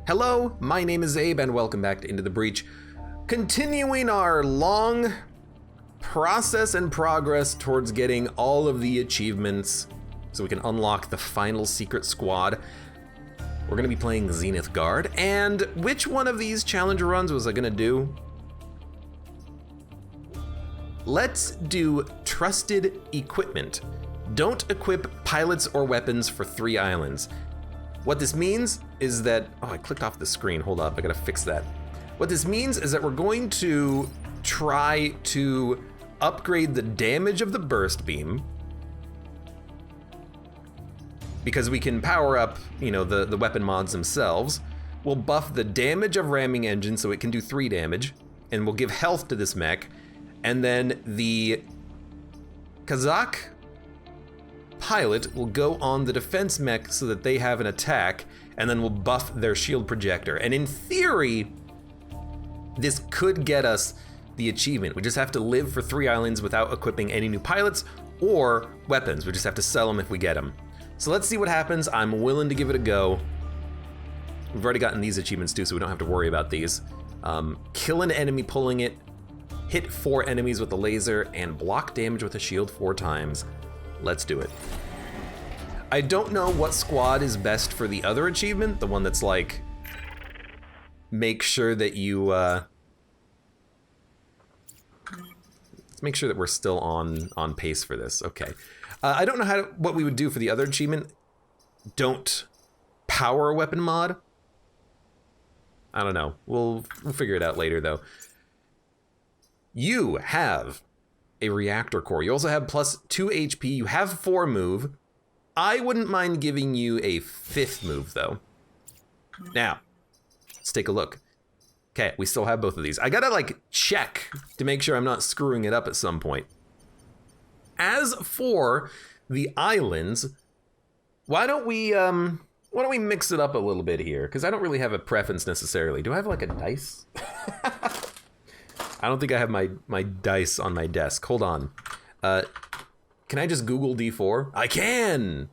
Hello, my name is Abe and welcome back to Into the Breach. Continuing our long process and progress towards getting all of the achievements so we can unlock the final secret squad. We're gonna be playing Zenith Guard, and which one of these challenge runs was I gonna do? Let's do trusted equipment. Don't equip pilots or weapons for 3 islands. What this means is that, oh, I clicked off the screen, hold up, I gotta fix that. What this means is that we're going to try to upgrade the damage of the burst beam, because we can power up, you know, the weapon mods themselves. We'll buff the damage of ramming engine so it can do 3 damage, and we'll give health to this mech. And then the Kazakh pilot will go on the defense mech so that they have an attack, and then we'll buff their shield projector. And in theory, this could get us the achievement. We just have to live for 3 islands without equipping any new pilots or weapons. We just have to sell them if we get them. So let's see what happens. I'm willing to give it a go. We've already gotten these achievements too, so we don't have to worry about these. Kill an enemy pulling it, hit 4 enemies with a laser, and block damage with a shield 4 times. Let's do it. I don't know what squad is best for the other achievement, the one that's like, make sure that you, let's make sure that we're still on pace for this, okay. I don't know what we would do for the other achievement. Don't power a weapon mod. I don't know, we'll figure it out later though. You have a reactor core. You also have plus 2 HP. You have 4 move. I wouldn't mind giving you a 5th move though. Now, let's take a look. Okay, we still have both of these. I gotta like check to make sure I'm not screwing it up at some point. As for the islands, why don't we mix it up a little bit here? Because I don't really have a preference necessarily. Do I have like a dice? I don't think I have my dice on my desk. Hold on. Can I just Google D4? I can!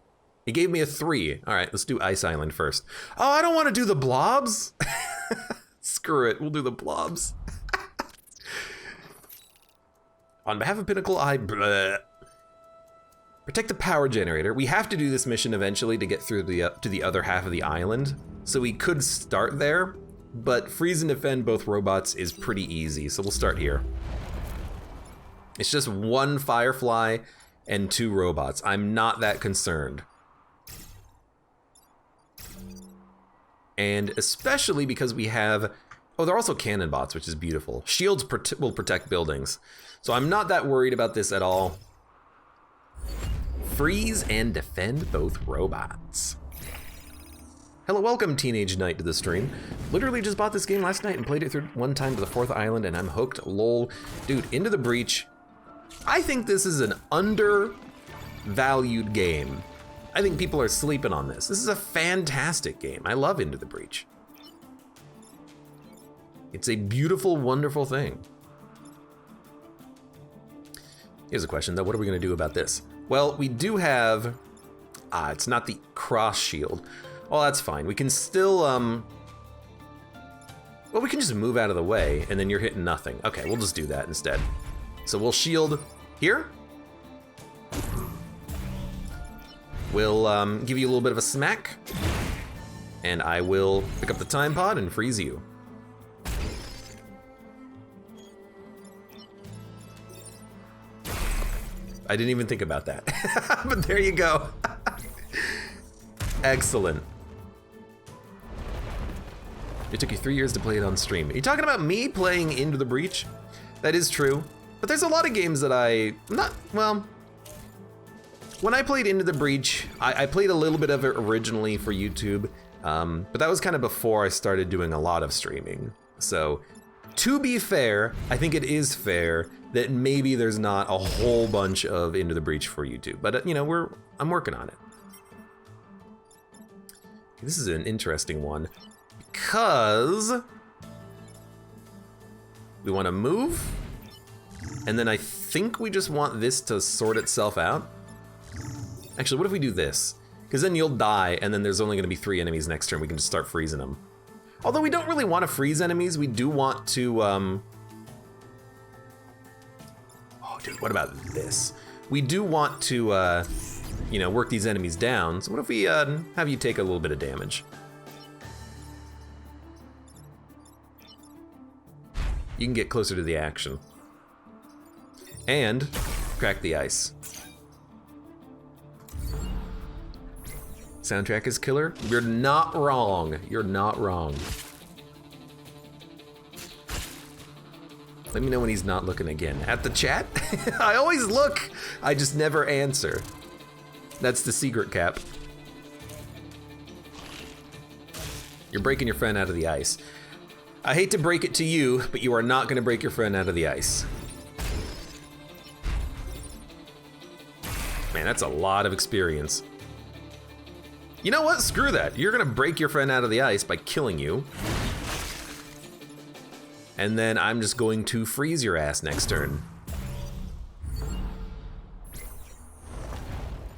It gave me a 3. All right, let's do Ice Island first. Oh, I don't want to do the blobs. Screw it, we'll do the blobs. On behalf of Pinnacle, protect the power generator. We have to do this mission eventually to get through to the other half of the island. So we could start there. But freeze and defend both robots is pretty easy, so we'll start here. It's just 1 Firefly and 2 robots. I'm not that concerned. And especially because we have, oh, they're also cannon bots, which is beautiful. Shields will protect buildings. So I'm not that worried about this at all. Freeze and defend both robots. Hello, welcome Teenage Knight to the stream. Literally just bought this game last night and played it through 1 time to the 4th island and I'm hooked, lol. Dude, Into the Breach. I think this is an undervalued game. I think people are sleeping on this. This is a fantastic game. I love Into the Breach. It's a beautiful, wonderful thing. Here's a question though, what are we gonna do about this? Well, we do have, it's not the cross shield. Well, that's fine. We can still, well, we can just move out of the way and then you're hitting nothing. Okay, we'll just do that instead. So we'll shield here. We'll give you a little bit of a smack. And I will pick up the time pod and freeze you. I didn't even think about that, but there you go. Excellent. It took you 3 years to play it on stream. Are you talking about me playing Into the Breach? That is true, but there's a lot of games that well, when I played Into the Breach, I played a little bit of it originally for YouTube, but that was kind of before I started doing a lot of streaming. So, to be fair, I think it is fair that maybe there's not a whole bunch of Into the Breach for YouTube, but you know, I'm working on it. This is an interesting one because we want to move, and then I think we just want this to sort itself out. Actually, what if we do this? Because then you'll die, and then there's only going to be 3 enemies next turn. We can just start freezing them. Although we don't really want to freeze enemies, we do want to, oh dude, what about this? We do want to, you know, work these enemies down. So what if we have you take a little bit of damage? You can get closer to the action. And crack the ice. Soundtrack is killer. You're not wrong. You're not wrong. Let me know when he's not looking again. At the chat? I always look. I just never answer. That's the secret, Cap. You're breaking your friend out of the ice. I hate to break it to you, but you are not going to break your friend out of the ice. Man, that's a lot of experience. You know what? Screw that. You're gonna break your friend out of the ice by killing you. And then I'm just going to freeze your ass next turn.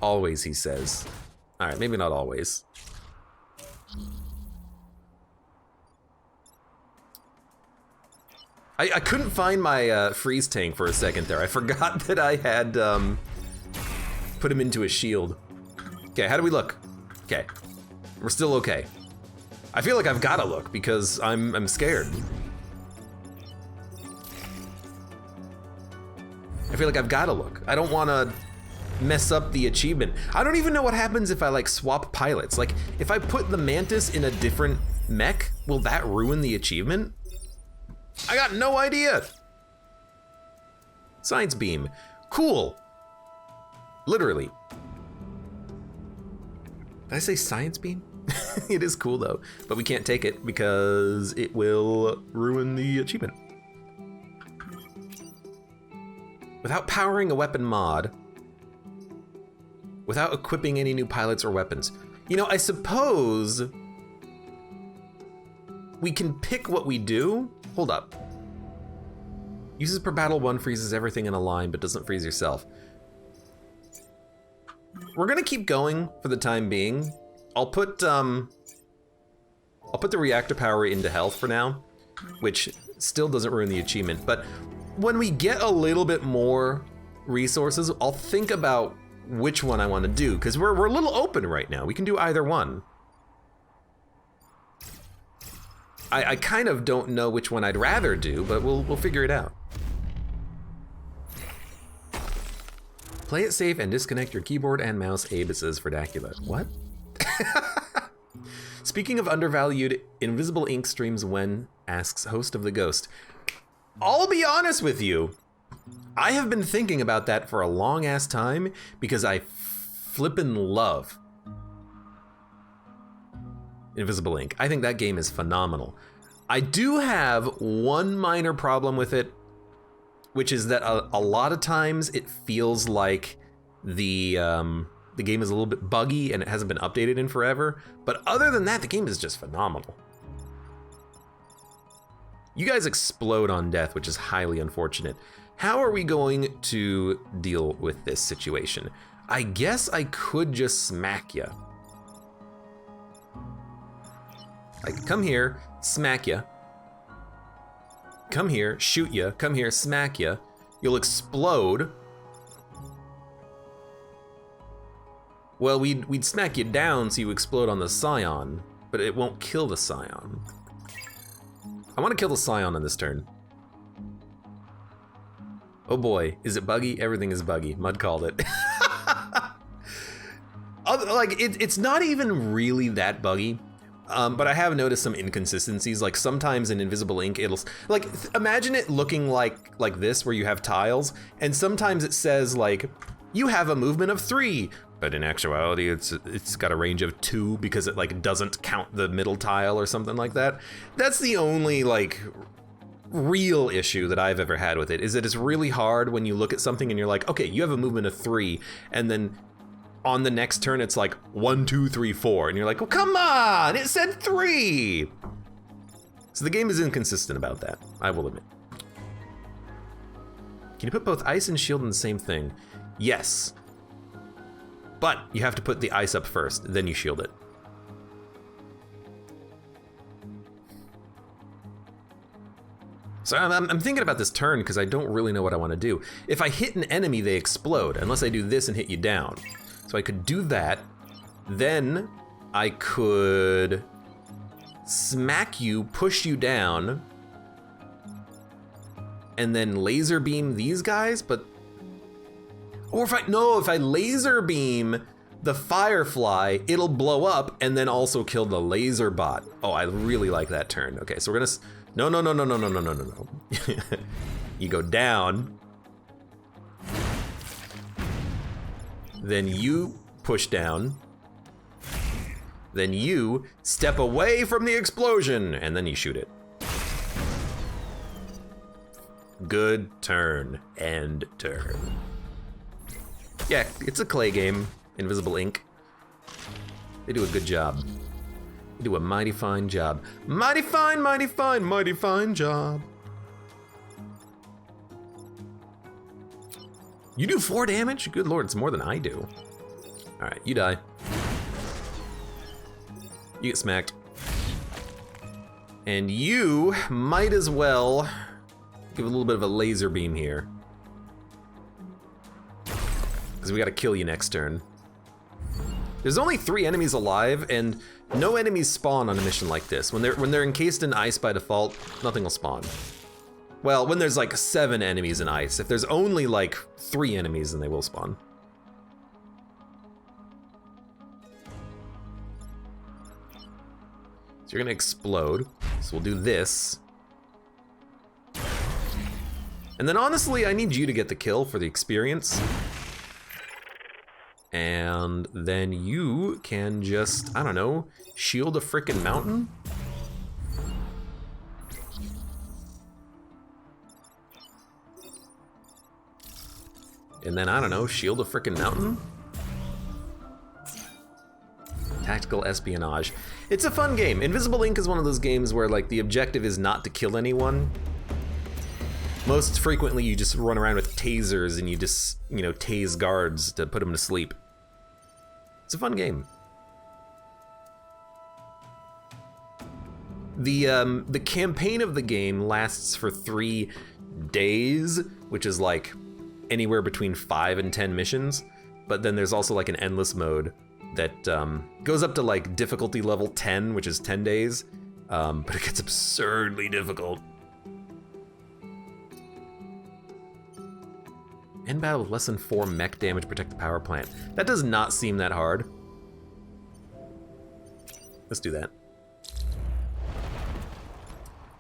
Always, he says. All right, maybe not always. I couldn't find my freeze tank for a second there. I forgot that I had put him into a shield. Okay, how do we look? Okay, we're still okay. I feel like I've gotta look because I'm scared. I feel like I've gotta look. I don't wanna mess up the achievement. I don't even know what happens if I like swap pilots. Like if I put the Mantis in a different mech, will that ruin the achievement? I got no idea. Science beam, cool. Literally. Did I say science beam? It is cool though, but we can't take it because it will ruin the achievement. Without powering a weapon mod, without equipping any new pilots or weapons. You know, I suppose we can pick what we do. Hold up. Uses per battle 1, freezes everything in a line, but doesn't freeze yourself. We're gonna keep going for the time being. I'll put the reactor power into health for now, which still doesn't ruin the achievement. But when we get a little bit more resources, I'll think about which one I want to do, because we're a little open right now. We can do either one. I kind of don't know which one I'd rather do, but we'll figure it out. Play it safe and disconnect your keyboard and mouse, Abe, it says for Dacula. What? Speaking of undervalued, Invisible Ink streams when, asks host of the Ghost. I'll be honest with you. I have been thinking about that for a long ass time because I flippin' love Invisible Ink. I think that game is phenomenal. I do have one minor problem with it, which is that a lot of times it feels like the game is a little bit buggy and it hasn't been updated in forever. But other than that, the game is just phenomenal. You guys explode on death, which is highly unfortunate. How are we going to deal with this situation? I guess I could just smack you. I could come here, smack you. Come here, shoot you. Come here, smack you. You'll explode. Well, we'd smack you down so you explode on the Scion, but it won't kill the Scion. I want to kill the Scion on this turn. Oh boy, is it buggy? Everything is buggy. Mud called it. Like, it's not even really that buggy. But I have noticed some inconsistencies. Like sometimes in Invisible Ink, it'll like imagine it looking like this, where you have tiles, and sometimes it says like you have a movement of 3, but in actuality, it's got a range of 2 because it like doesn't count the middle tile or something like that. That's the only like real issue that I've ever had with it, is that it's really hard when you look at something and you're like, okay, you have a movement of 3, and then on the next turn, it's like 1, 2, 3, 4, and you're like, well, come on, it said 3. So the game is inconsistent about that, I will admit. Can you put both ice and shield in the same thing? Yes. But you have to put the ice up first, then you shield it. So I'm thinking about this turn because I don't really know what I want to do. If I hit an enemy, they explode, unless I do this and hit you down. So I could do that. Then I could smack you, push you down, and then laser beam these guys, but... Or if I laser beam the Firefly, it'll blow up and then also kill the laser bot. Oh, I really like that turn. Okay, so we're gonna... No. You go down. Then you push down. Then you step away from the explosion, and then you shoot it. Good turn. End turn. Yeah, it's a clay game, Invisible Ink. They do a good job. They do a mighty fine job. Mighty fine, mighty fine, mighty fine job. You do 4 damage? Good lord, it's more than I do. All right, you die. You get smacked. And you might as well give a little bit of a laser beam here. Because we gotta kill you next turn. There's only 3 enemies alive, and no enemies spawn on a mission like this. When they're encased in ice by default, nothing will spawn. Well, when there's like 7 enemies in ice. If there's only like 3 enemies, then they will spawn. So you're gonna explode. So we'll do this. And then honestly, I need you to get the kill for the experience. And then you can just, I don't know, shield a frickin' mountain? And then, I don't know, shield a frickin' mountain? Tactical espionage. It's a fun game. Invisible Ink is one of those games where like the objective is not to kill anyone. Most frequently you just run around with tasers and you just, you know, tase guards to put them to sleep. It's a fun game. The campaign of the game lasts for 3 days, which is like anywhere between 5 and 10 missions. But then there's also like an endless mode that goes up to like difficulty level 10, which is 10 days. But it gets absurdly difficult. End battle with less than 4 mech damage, protect the power plant. That does not seem that hard. Let's do that.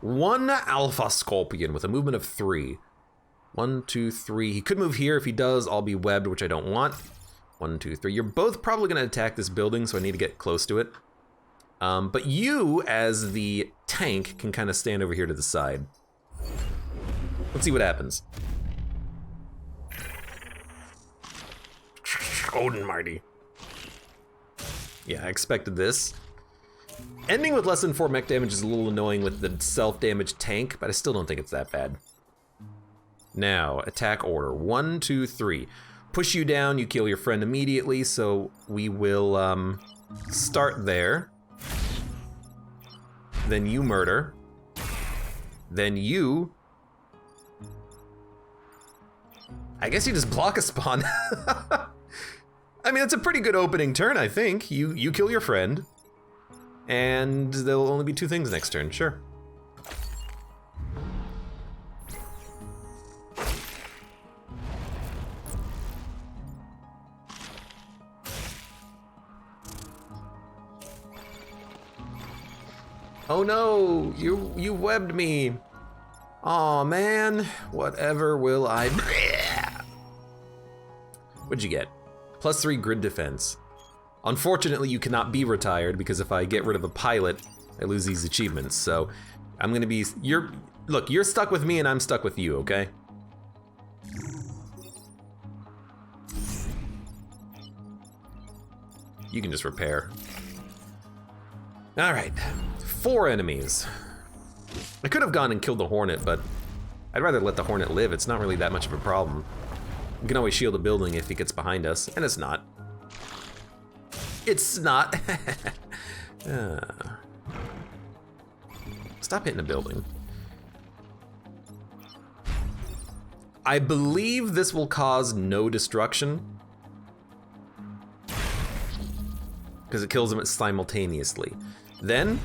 1 Alpha Scorpion with a movement of 3. 1, 2, 3. He could move here. If he does, I'll be webbed, which I don't want. 1, 2, 3. You're both probably gonna attack this building, so I need to get close to it. But you, as the tank, can kind of stand over here to the side. Let's see what happens. Odin Marty. Yeah, I expected this. Ending with less than 4 mech damage is a little annoying with the self-damage tank, but I still don't think it's that bad. Now, attack order. 1, 2, 3. Push you down, you kill your friend immediately, so we will start there. Then you murder. Then you... I guess you just block a spawn. I mean, it's a pretty good opening turn, I think. You kill your friend, and there'll only be 2 things next turn, sure. Oh no, you webbed me. Aw, man, whatever will I... What'd you get? +3 grid defense. Unfortunately, you cannot be retired because if I get rid of a pilot, I lose these achievements. So I'm gonna be, look, you're stuck with me and I'm stuck with you, okay? You can just repair. All right, 4 enemies. I could have gone and killed the Hornet, but I'd rather let the Hornet live. It's not really that much of a problem. We can always shield a building if he gets behind us, and it's not. It's not. Stop hitting a building. I believe this will cause no destruction, because it kills them simultaneously. Then,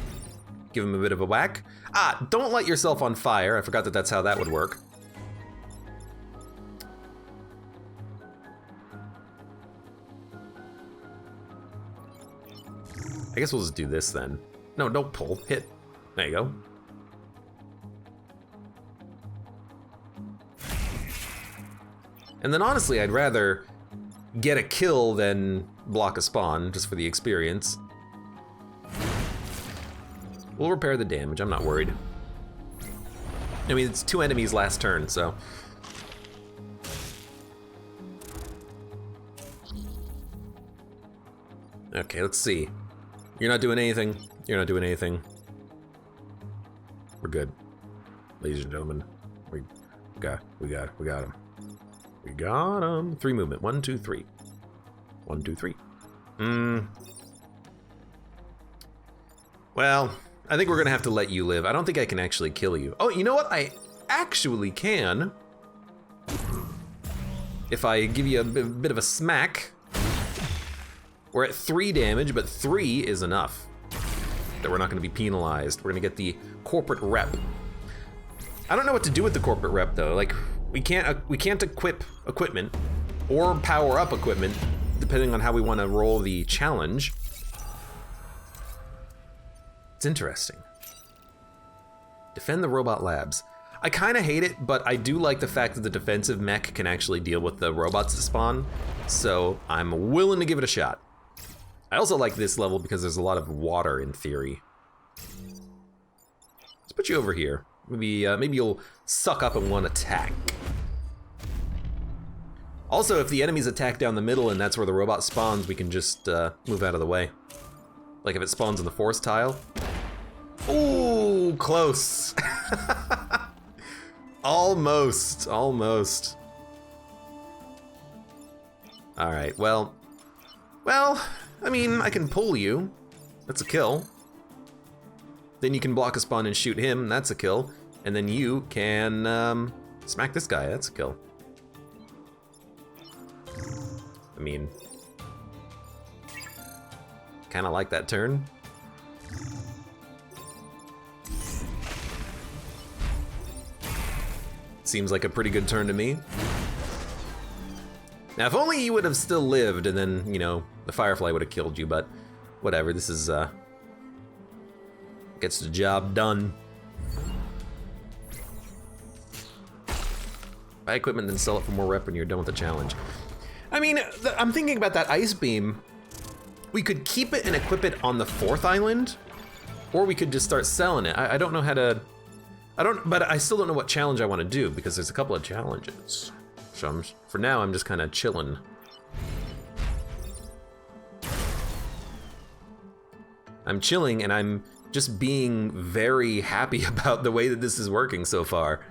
give him a bit of a whack. Ah, don't light yourself on fire. I forgot that that's how that would work. I guess we'll just do this then. No, don't pull, hit. There you go. And then honestly, I'd rather get a kill than block a spawn, just for the experience. We'll repair the damage, I'm not worried. I mean, it's 2 enemies last turn, so. Okay, let's see. You're not doing anything. You're not doing anything. We're good. Ladies and gentlemen, we got him. We got him. 3 movement. 1, 2, 3. 1, 2, 3. Well, I think we're gonna have to let you live. I don't think I can actually kill you. Oh, you know what? I actually can. If I give you a bit of a smack. We're at 3 damage, but 3 is enough. That we're not gonna be penalized. We're gonna get the corporate rep. I don't know what to do with the corporate rep though. Like, we can't equip equipment or power up equipment, depending on how we wanna roll the challenge. It's interesting. Defend the robot labs. I kinda hate it, but I do like the fact that the defensive mech can actually deal with the robots that spawn, so I'm willing to give it a shot. I also like this level because there's a lot of water in theory. Let's put you over here. Maybe you'll suck up in one attack. Also, if the enemies attack down the middle and that's where the robot spawns, we can just move out of the way. Like if it spawns in the force tile. Ooh, close. Almost. All right, well, I mean, I can pull you. That's a kill. Then you can block a spawn and shoot him. That's a kill. And then you can smack this guy. That's a kill. I mean, kind of like that turn. Seems like a pretty good turn to me. Now, if only you would have still lived and then, you know, the Firefly would have killed you, but whatever, this is, gets the job done. Buy equipment, then sell it for more rep when you're done with the challenge. I mean, I'm thinking about that ice beam. We could keep it and equip it on the 4th island, or we could just start selling it. I don't know how to, but I still don't know what challenge I want to do because there's a couple of challenges. So for now, I'm just kind of chilling. I'm chilling and I'm just being very happy about the way that this is working so far.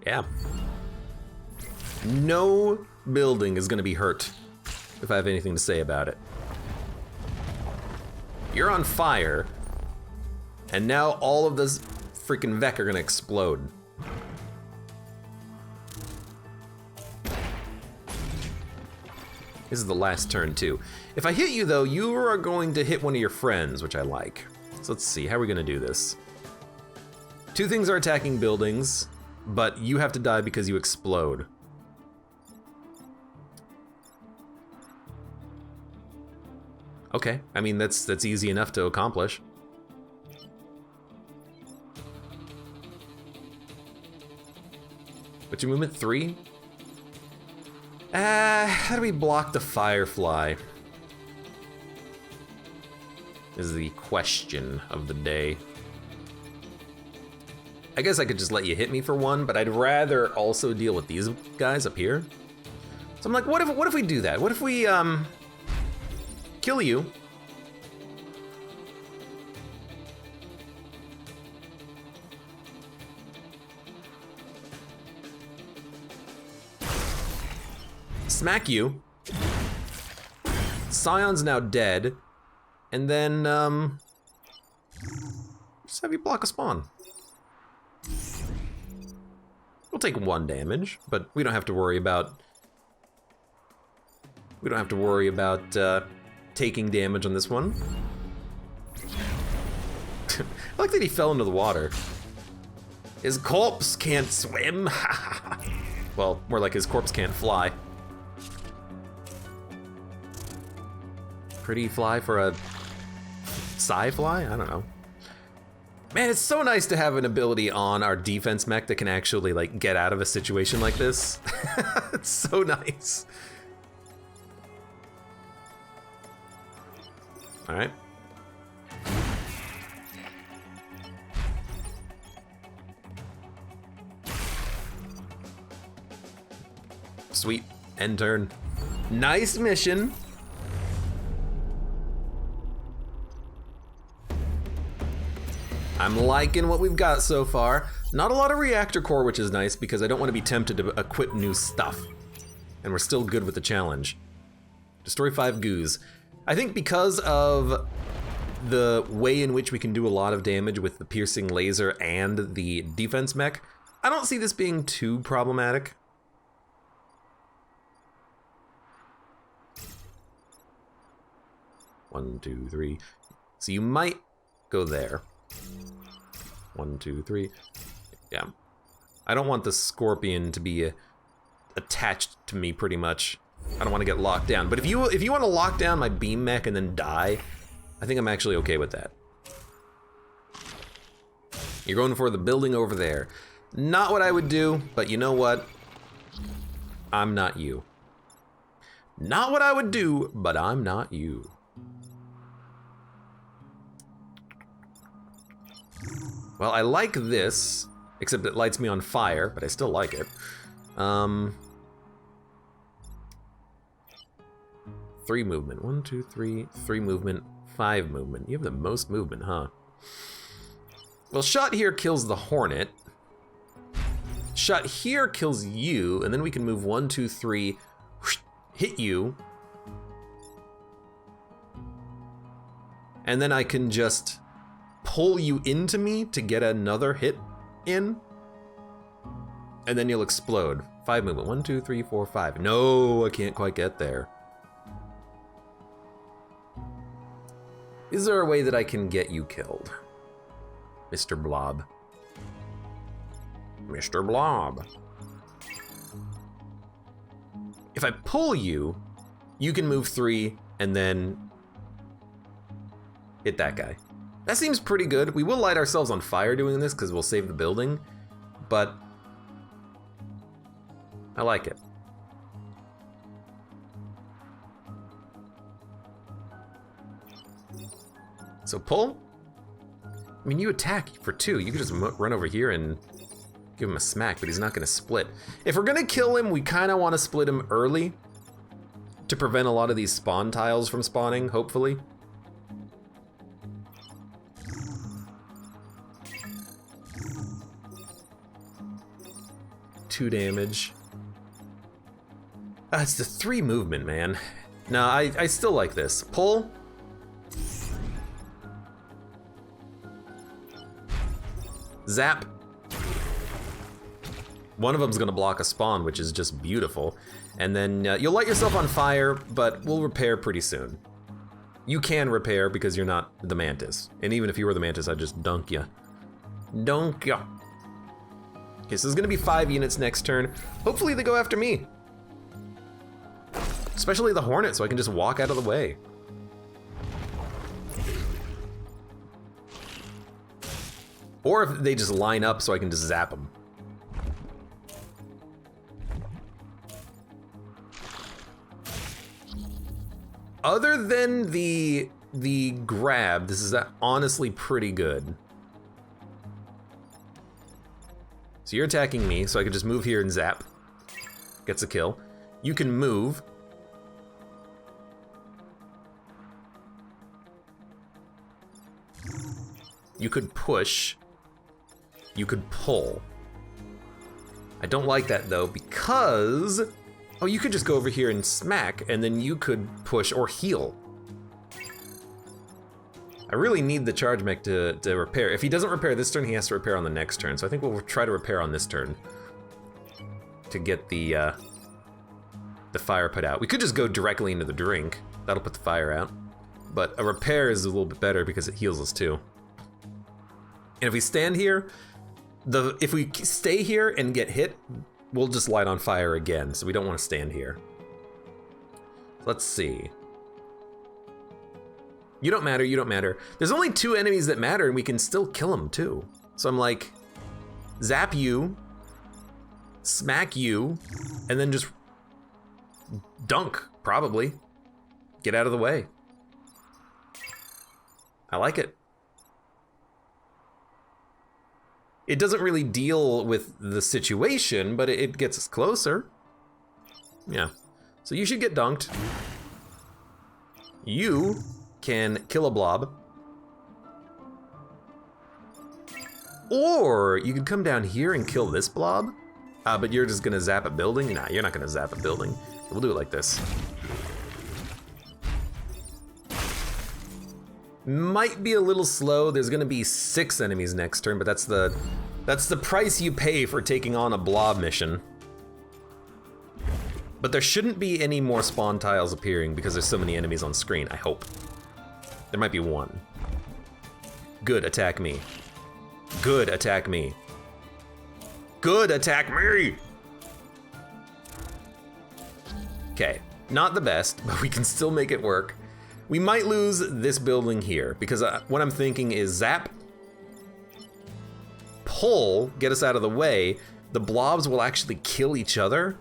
Yeah. No building is gonna be hurt if I have anything to say about it. You're on fire, and now all of this freaking Vec are gonna explode. This is the last turn too. If I hit you though, you are going to hit one of your friends, which I like. So let's see, how are we gonna do this? 2 things are attacking buildings, but you have to die because you explode. Okay, I mean, that's easy enough to accomplish. What's your movement, 3? How do we block the Firefly? Is the question of the day. I guess I could just let you hit me for 1, but I'd rather also deal with these guys up here. So I'm like, what if we do that? What if we kill you? Smack you. Scion's now dead. And then Just have you block a spawn. We'll take 1 damage, but we don't have to worry about... taking damage on this one. I like that he fell into the water. His corpse can't swim. Well, more like his corpse can't fly. Pretty fly for a sci-fly? I don't know. Man, it's so nice to have an ability on our defense mech that can actually like get out of a situation like this. It's so nice. All right. Sweet, end turn. Nice mission. I'm liking what we've got so far. Not a lot of reactor core, which is nice because I don't want to be tempted to equip new stuff. And we're still good with the challenge. Destroy 5 goos. I think because of the way in which we can do a lot of damage with the piercing laser and the defense mech, I don't see this being too problematic. One, 2, 3. So you might go there. 1, 2, 3. Yeah. I don't want the scorpion to be attached to me pretty much. I don't want to get locked down. But if you want to lock down my beam mech and then die, I think I'm actually okay with that. You're going for the building over there. Not what I would do, but you know what? I'm not you. Not what I would do, but I'm not you. Well, I like this, except it lights me on fire, but I still like it. 3 movement. 1, 2, 3. 3 movement. 5 movement. You have the most movement, huh? Well, shot here kills the hornet. Shot here kills you, and then we can move 1, 2, 3, whoosh, hit you. And then I can just pull you into me to get another hit in. And then you'll explode. 5 movement. 1, 2, 3, 4, 5. No, I can't quite get there. Is there a way that I can get you killed? Mr. Blob. Mr. Blob. If I pull you, you can move 3 and then hit that guy. That seems pretty good. We will light ourselves on fire doing this because we'll save the building, but I like it. So pull. I mean, you attack for 2. You could just run over here and give him a smack, but he's not gonna split. If we're gonna kill him, we kind of want to split him early to prevent a lot of these spawn tiles from spawning, hopefully. Two damage. It's the 3 movement, man. No, I still like this. Pull. Zap. One of them's gonna block a spawn, which is just beautiful. And then you'll light yourself on fire, but we'll repair pretty soon. You can repair because you're not the mantis. And even if you were the mantis, I'd just dunk ya. Dunk ya. Okay, so there's gonna be 5 units next turn. Hopefully they go after me. Especially the hornet, so I can just walk out of the way. Or if they just line up so I can just zap them. Other than the grab, this is honestly pretty good. So you're attacking me, so I can just move here and zap. Gets a kill. You can move. You could push. You could pull. I don't like that though, because... Oh, you could just go over here and smack, and then you could push or heal. I really need the charge mech to repair. If he doesn't repair this turn, he has to repair on the next turn. So I think we'll try to repair on this turn to get the fire put out. We could just go directly into the drink. That'll put the fire out. But a repair is a little bit better because it heals us too. And if we stand here, if we stay here and get hit, we'll just light on fire again. So we don't want to stand here. Let's see. You don't matter, you don't matter. There's only 2 enemies that matter and we can still kill them too. So I'm like, zap you, smack you, and then just dunk, probably. Get out of the way. I like it. It doesn't really deal with the situation, but it gets us closer. Yeah. So you should get dunked. You can kill a blob. Or you could come down here and kill this blob. But you're just gonna zap a building? Nah, you're not gonna zap a building. We'll do it like this. Might be a little slow. There's gonna be 6 enemies next turn, but that's the price you pay for taking on a blob mission. But there shouldn't be any more spawn tiles appearing because there's so many enemies on screen, I hope. There might be 1. Good, attack me. Good, attack me. Good, attack me! Okay, not the best, but we can still make it work. We might lose this building here, because what I'm thinking is zap, pull, get us out of the way, the blobs will actually kill each other,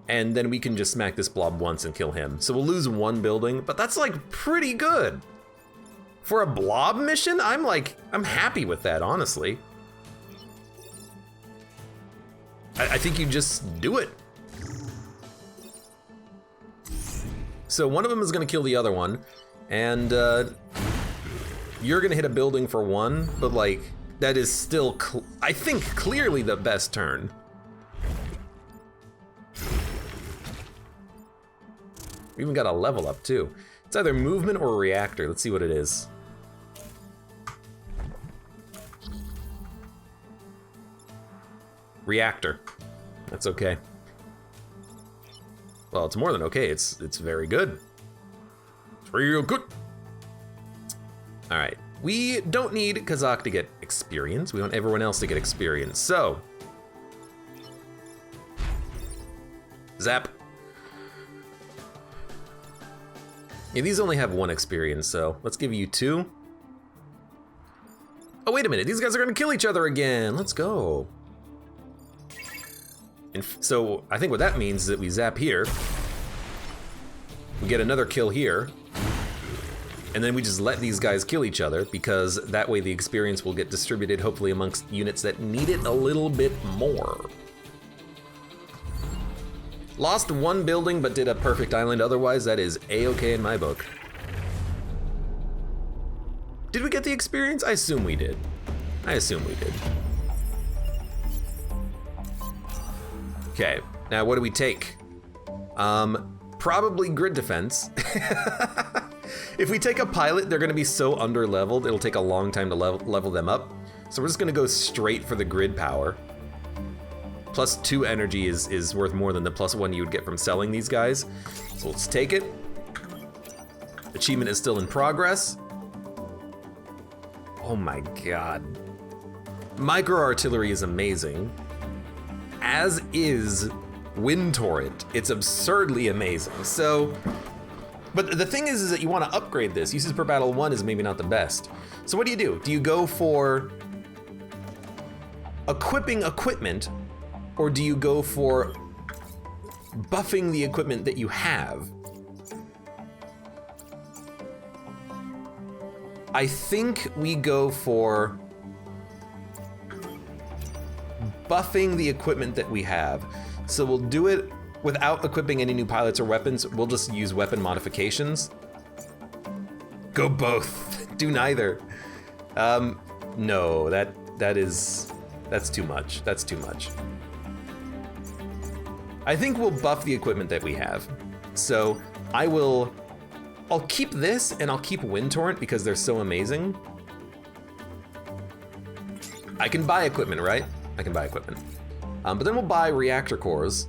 and then we can just smack this blob once and kill him. So we'll lose 1 building, but that's like pretty good. For a blob mission, I'm happy with that, honestly. I think you just do it. So one of them is gonna kill the other one, and you're gonna hit a building for 1, but like, that is still, I think, clearly the best turn. We even got a level up too. It's either movement or reactor. Let's see what it is. Reactor. That's okay. Well, it's more than okay. It's very good. It's real good. All right. We don't need Kazakh to get experience. We want everyone else to get experience. So, zap. Yeah, these only have 1 experience, so let's give you 2. Oh, wait a minute. These guys are gonna kill each other again. Let's go. And so I think what that means is that we zap here, we get another kill here, and then we just let these guys kill each other, because that way the experience will get distributed hopefully amongst units that need it a little bit more. Lost 1 building but did a perfect island, otherwise that is A-okay in my book. Did we get the experience? I assume we did. I assume we did. Okay, now what do we take? Probably grid defense. If we take a pilot, they're gonna be so under-leveled, it'll take a long time to level them up. So we're just gonna go straight for the grid power. +2 energy is worth more than the +1 you would get from selling these guys. So let's take it. Achievement is still in progress. Oh my god. Micro artillery is amazing. As is Wind Torrent. It's absurdly amazing. So, but the thing is that you want to upgrade this. Uses per battle 1 is maybe not the best. So what do? Do you go for equipping equipment, or do you go for buffing the equipment that you have? I think we go for buffing the equipment that we have. So we'll do it without equipping any new pilots or weapons. We'll just use weapon modifications. Go both. Do neither. No, that's too much. That's too much. I think we'll buff the equipment that we have. So I will I'll keep this and I'll keep Wind Torrent because they're so amazing. I can buy equipment, right? I can buy equipment. But then we'll buy reactor cores.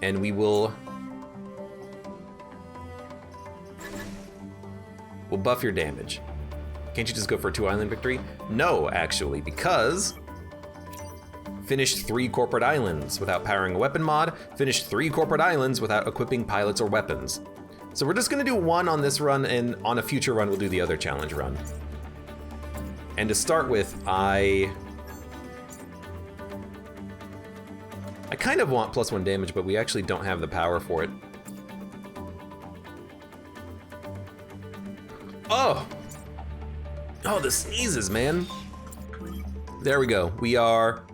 And we will... We'll buff your damage. Can't you just go for a 2-island victory? No, actually, because... Finish 3 corporate islands without powering a weapon mod. Finish 3 corporate islands without equipping pilots or weapons. So we're just gonna do 1 on this run, and on a future run, we'll do the other challenge run. And to start with, I kind of want +1 damage, but we actually don't have the power for it. Oh! Oh, the sneezes, man. There we go. We are...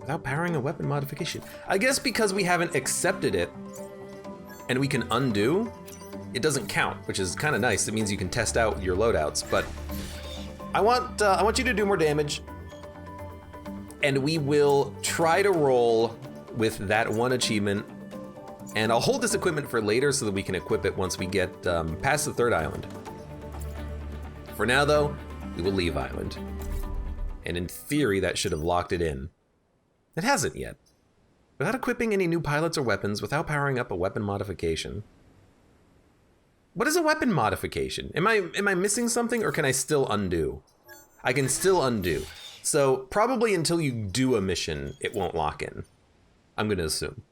Without powering a weapon modification. I guess because we haven't accepted it, and we can undo, it doesn't count, which is kind of nice. It means you can test out your loadouts, but I want you to do more damage, and we will try to roll with that 1 achievement, and I'll hold this equipment for later so that we can equip it once we get past the 3rd island. For now, though, we will leave island, and in theory, that should have locked it in. It hasn't yet. Without equipping any new pilots or weapons, without powering up a weapon modification. What is a weapon modification? Am I missing something, or can I still undo? I can still undo. So probably until you do a mission, it won't lock in. I'm gonna assume.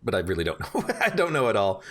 But I really don't know. I don't know at all.